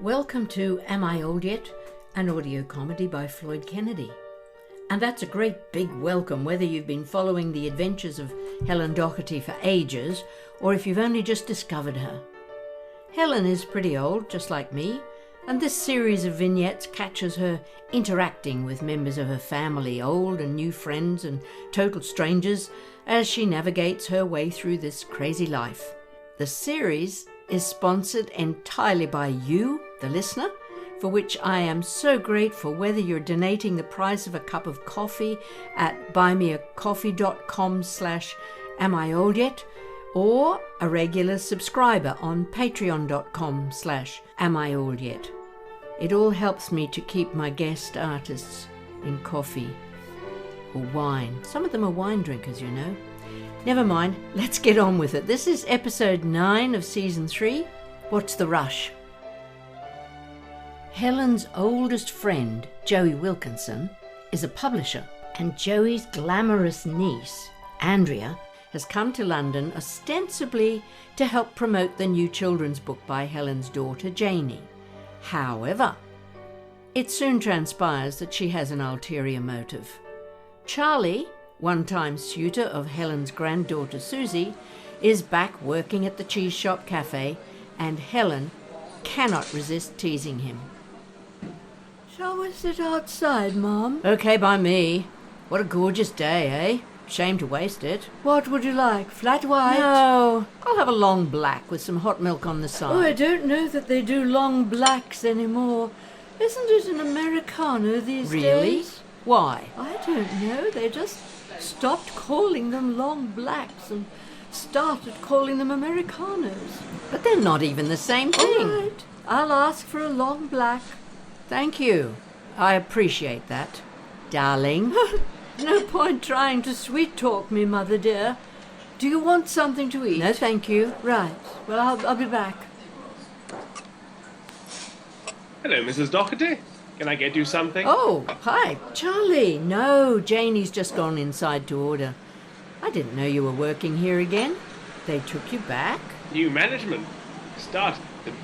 Welcome to Am I Old Yet? An audio comedy by Floyd Kennedy. And that's a great big welcome whether you've been following the adventures of Helen Doherty for ages or if you've only just discovered her. Helen is pretty old, just like me, and this series of vignettes catches her interacting with members of her family, old and new friends and total strangers, as she navigates her way through this crazy life. The series is sponsored entirely by you, the listener, for which I am so grateful, whether you're donating the price of a cup of coffee at buymeacoffee.com/amioldYet or a regular subscriber on patreon.com/amioldYet. It all helps me to keep my guest artists in coffee or wine. Some of them are wine drinkers, you know. Never mind, let's get on with it. This is episode 9 of season 3. What's the rush? Helen's oldest friend, Joey Wilkinson, is a publisher, and Joey's glamorous niece, Andrea, has come to London ostensibly to help promote the new children's book by Helen's daughter, Janey. However, it soon transpires that she has an ulterior motive. Charlie, one-time suitor of Helen's granddaughter Susie, is back working at the cheese shop cafe, and Helen cannot resist teasing him. Shall we sit outside, Mom? Okay by me. What a gorgeous day, eh? Shame to waste it. What would you like? Flat white? No, I'll have a long black with some hot milk on the side. Oh, I don't know that they do long blacks anymore. Isn't it an Americano these days? Really? Why? I don't know. They just stopped calling them long blacks and started calling them Americanos. But they're not even the same thing. All right, I'll ask for a long black. Thank you. I appreciate that, darling. No point trying to sweet-talk me, Mother dear. Do you want something to eat? No, thank you. Right. Well, I'll be back. Hello, Mrs. Doherty. Can I get you something? Oh, hi. Charlie. No, Janey's just gone inside to order. I didn't know you were working here again. They took you back? New management. Started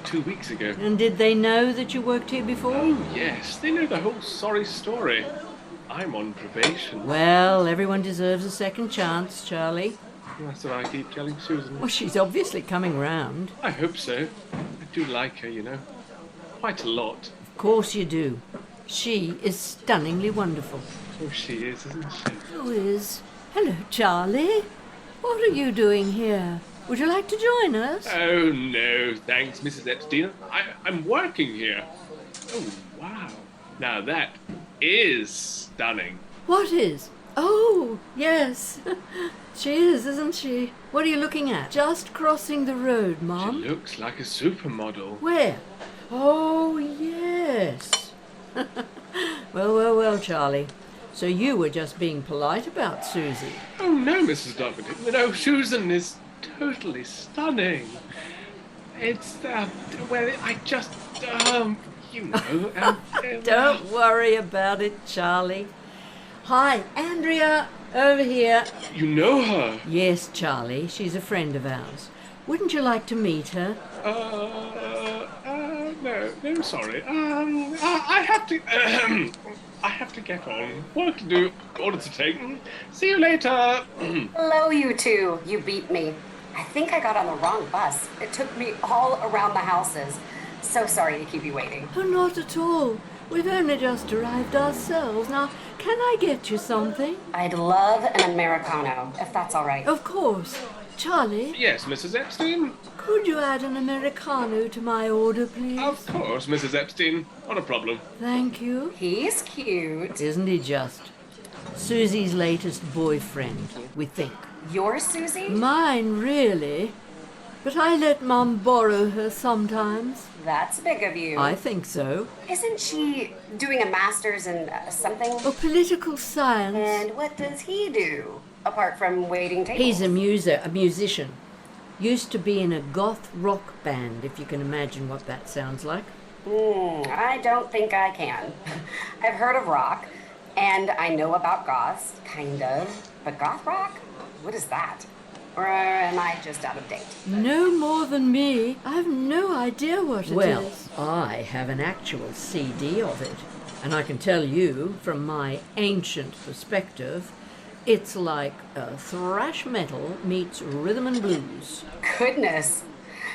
2 weeks ago. And did they know that you worked here before? Oh, yes. They know the whole sorry story. I'm on probation. Well, everyone deserves a second chance, Charlie. That's what I keep telling Susan. Well, she's obviously coming round. I hope so. I do like her, you know. Quite a lot. Of course you do. She is stunningly wonderful. Oh, she is, isn't she? Who is? Hello, Charlie. What are you doing here? Would you like to join us? Oh, no, thanks, Mrs. Epstein. I'm working here. Oh, wow. Now that is stunning. What is? Oh, yes. She is, isn't she? What are you looking at? Just crossing the road, Mom. She looks like a supermodel. Where? Oh, yes. Well, Charlie. So you were just being polite about Susie. Oh, no, Mrs. Doherty. No, Susan is totally stunning. It's, well, I just, you know... Don't worry about it, Charlie. Hi, Andrea, over here. You know her? Yes, Charlie, she's a friend of ours. Wouldn't you like to meet her? No, sorry. I have to, I have to get on. Work to do, orders to take. See you later. Hello, you two. You beat me. I think I got on the wrong bus. It took me all around the houses. So sorry to keep you waiting. Oh, not at all. We've only just arrived ourselves. Now, can I get you something? I'd love an Americano, if that's all right. Of course. Charlie, Yes, Mrs. Epstein? could you add an Americano to my order, please? Of course, Mrs. Epstein. Not a problem. Thank you. He's cute. Isn't he just? Susie's latest boyfriend, we think. You're Susie? Mine, really. But I let Mum borrow her sometimes. That's big of you. I think so. Isn't she doing a master's in something? Oh, political science. And what does he do, apart from waiting tables? He's a musician. Used to be in a goth rock band, if you can imagine what that sounds like. I don't think I can. I've heard of rock, and I know about goths, kind of. But goth rock? What is that? Or am I just out of date? No more than me. I have no idea what it is. Well, I have an actual CD of it, and I can tell you, from my ancient perspective, it's like thrash metal meets rhythm and blues. Goodness.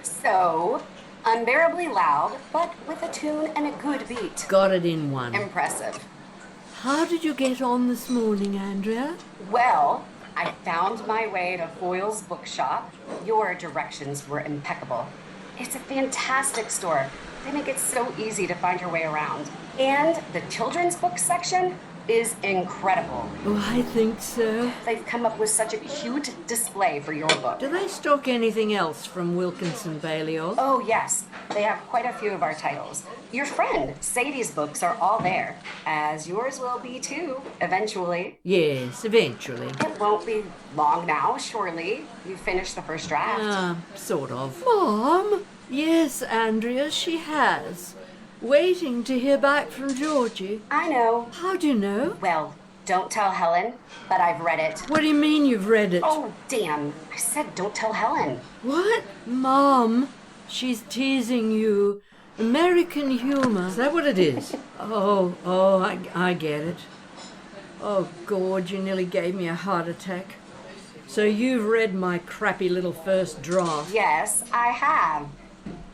So, unbearably loud, but with a tune and a good beat. Got it in one. Impressive. How did you get on this morning, Andrea? Well, I found my way to Foyle's bookshop. Your directions were impeccable. It's a fantastic store. They make it so easy to find your way around. And the children's book section is incredible. Oh, I think so. They've come up with such a cute display for your book. Do they stock anything else from Wilkinson Balliol? Oh, yes. They have quite a few of our titles. Your friend Sadie's books are all there, as yours will be too, eventually. Yes, eventually. It won't be long now, surely. You finished the first draft. Sort of. Mom? Yes, Andrea, she has. Waiting to hear back from Georgie. I know. How do you know? Well, don't tell Helen, but I've read it. What do you mean you've read it? Oh, damn. I said don't tell Helen. What? Mom, she's teasing you. American humor. Is that what it is? I get it. Oh, God, you nearly gave me a heart attack. So you've read my crappy little first draft? Yes, I have.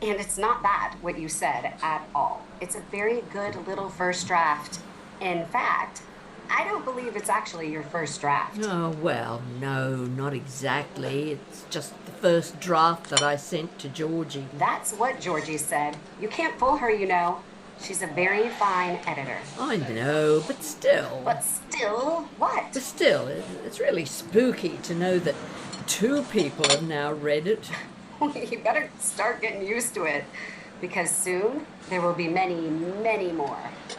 And it's not that, what you said, at all. It's a very good little first draft. In fact, I don't believe it's actually your first draft. Oh, well, no, not exactly. It's just the first draft that I sent to Georgie. That's what Georgie said. You can't fool her, you know. She's a very fine editor. I know, but still. But still, what? But still, it's really spooky to know that 2 people have now read it. You better start getting used to it, because soon there will be many, many more.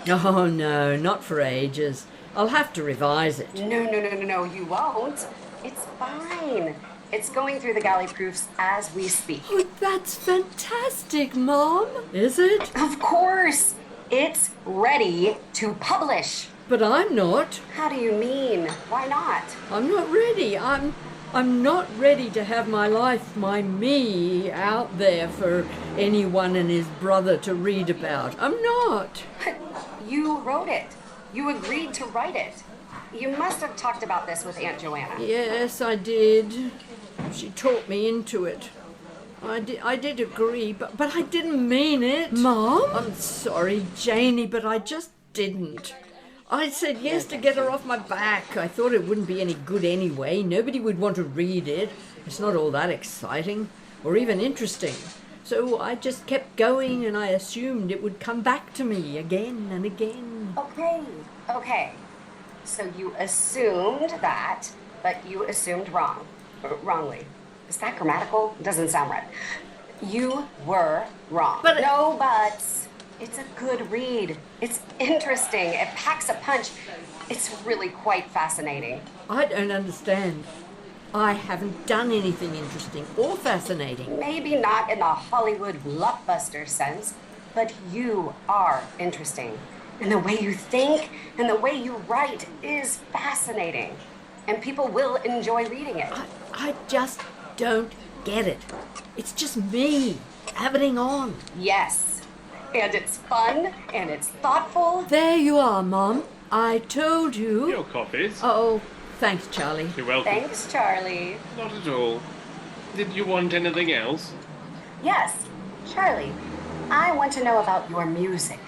Oh, no, not for ages. I'll have to revise it. No, you won't. It's fine. It's going through the galley proofs as we speak. Oh, that's fantastic, Mom. Is it? Of course. It's ready to publish. But I'm not. How do you mean? Why not? I'm not ready. I'm not ready to have my life, my me, out there for anyone and his brother to read about. I'm not. You wrote it. You agreed to write it. You must have talked about this with Aunt Joanna. Yes, I did. She talked me into it. I did agree, but I didn't mean it. Mom? I'm sorry, Janey, but I just didn't. I said yes to get her off my back. I thought it wouldn't be any good anyway. Nobody would want to read it. It's not all that exciting or even interesting. So I just kept going, and I assumed it would come back to me again and again. Okay. So you assumed that, but you assumed wrongly. Is that grammatical? Doesn't sound right. You were wrong. But no buts. It's a good read. It's interesting. It packs a punch. It's really quite fascinating. I don't understand. I haven't done anything interesting or fascinating. Maybe not in the Hollywood blockbuster sense, but you are interesting. And the way you think and the way you write is fascinating. And people will enjoy reading it. I just don't get it. It's just me, having on. Yes. And it's fun, and it's thoughtful. There you are, Mom. I told you. Your coffees. Oh, thanks, Charlie. You're welcome. Thanks, Charlie. Not at all. Did you want anything else? Yes, Charlie, I want to know about your music.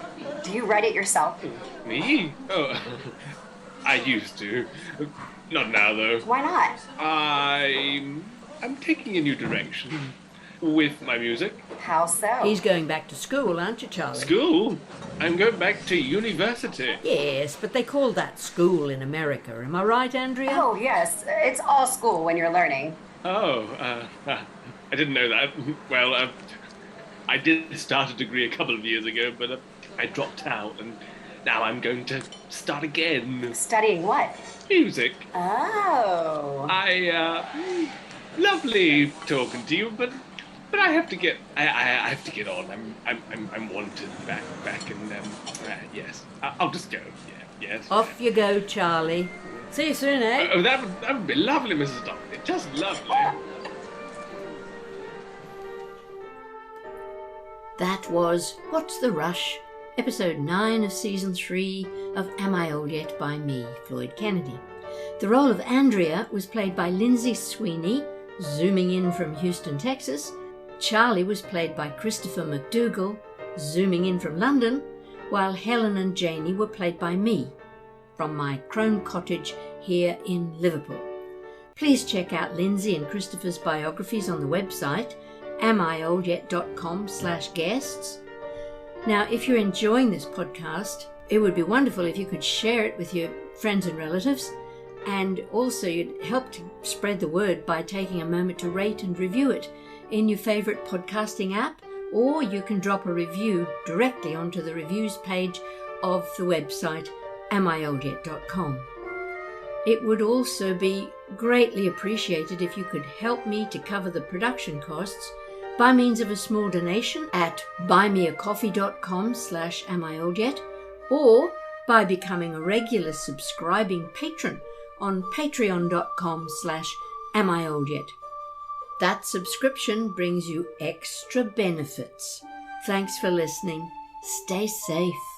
Do you write it yourself? Me? Oh, I used to. Not now, though. Why not? I'm taking a new direction with my music. How so? He's going back to school, aren't you, Charlie? School? I'm going back to university. Yes, but they call that school in America. Am I right, Andrea? Oh, yes. It's all school when you're learning. Oh, I didn't know that. Well, I did start a degree a couple of years ago, but I dropped out, and now I'm going to start again. Studying what? Music. Oh. Lovely talking to you, but I have to get I have to get on. I'm wanted back, and yes, I'll just go. Yeah, yes. Off you go, Charlie. See you soon, eh? Oh, that would be lovely, Mrs. Doctor. Just lovely. That was What's the Rush? Episode 9 of Season 3 of Am I Old Yet? By me, Floyd Kennedy. The role of Andrea was played by Lindsay Sweeney, zooming in from Houston, Texas. Charlie was played by Christopher McDougall, zooming in from London, while Helen and Janey were played by me, from my Crone cottage here in Liverpool. Please check out Lindsay and Christopher's biographies on the website, amioldYet.com/guests. Now, if you're enjoying this podcast, it would be wonderful if you could share it with your friends and relatives, and also you'd help to spread the word by taking a moment to rate and review it in your favourite podcasting app, or you can drop a review directly onto the reviews page of the website, amioldYet.com. It would also be greatly appreciated if you could help me to cover the production costs by means of a small donation at buymeacoffee.com/amioldYet, or by becoming a regular subscribing patron on patreon.com/amioldYet. That subscription brings you extra benefits. Thanks for listening. Stay safe.